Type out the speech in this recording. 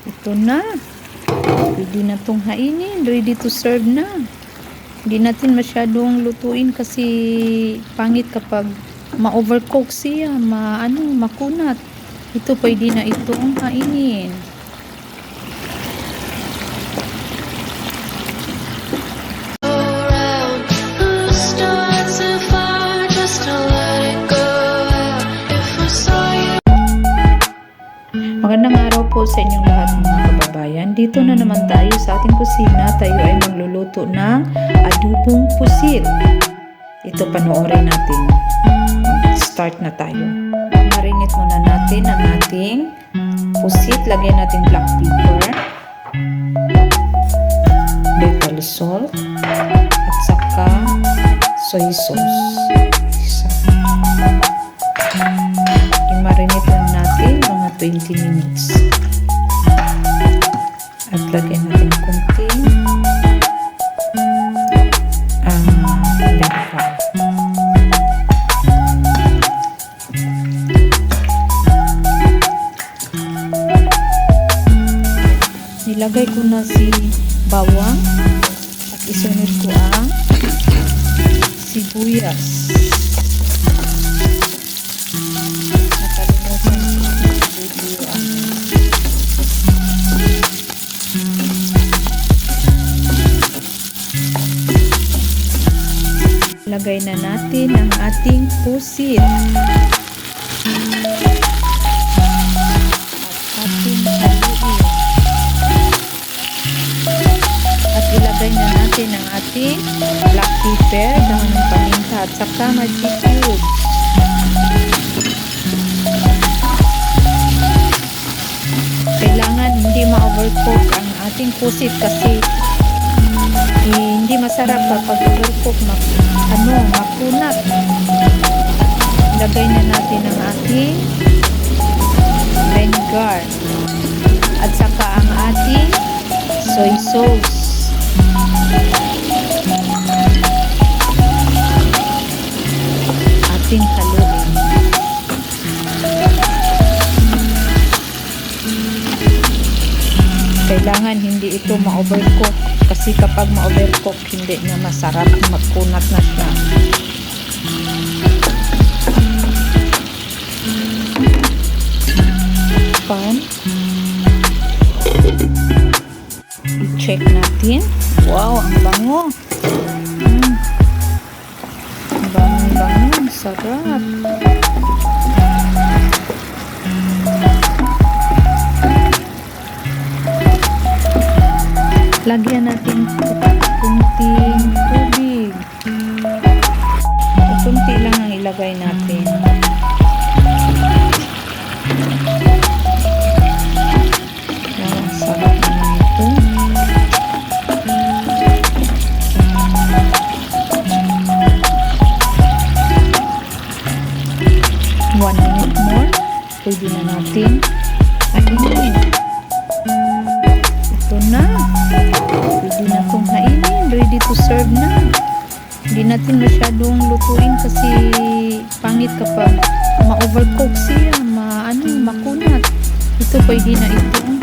Ito na. Pwede na tong hainin. Ready to serve na. Hindi natin masyadong lutuin kasi pangit kapag ma-overcook siya, makunat. Ito pwede na itong hainin. Magandang araw po sa inyong lahat mga kababayan. Dito na naman tayo sa ating kusina. Tayo ay magluluto ng adobong pusit. Ito panoorin natin. Start na tayo. Marinate muna natin ang ating pusit. Lagyan natin black pepper, little salt, at saka soy sauce. I-marinate lang natin mga 20 minutes. At lagyan natin konting lengka. Nilagay ko na si bawang at isunod ko ang sibuyas. Lagay na natin ang ating pusit at ating haluin. At ilagay na natin ang ating black pepper, dahon ng paminta at saka magic cubes. Kailangan hindi ma-overcook ang ating pusit kasi hindi masarap kapag overcook, makunat. Lagay na natin ang ating vinegar at saka ang ating soy sauce. Ating haluin. Kailangan hindi ito ma-overcook kasi kapag ma-overcook hindi na masarap, magkunat na siya. Pan. I-check natin. Wow, ang bango. Ang bango, sarap. Lagyan natin kunting tubig. Kunti lang ang ilagay natin. Wow, sarap naman ito. 1 minute more. Pwede na natin hainin. Ito na. Pwede na itong hainin. Ready to serve na. Hindi natin masyadong lutuin kasi pangit kapag ma-overcook siya, makunat. Ito pwede na ito.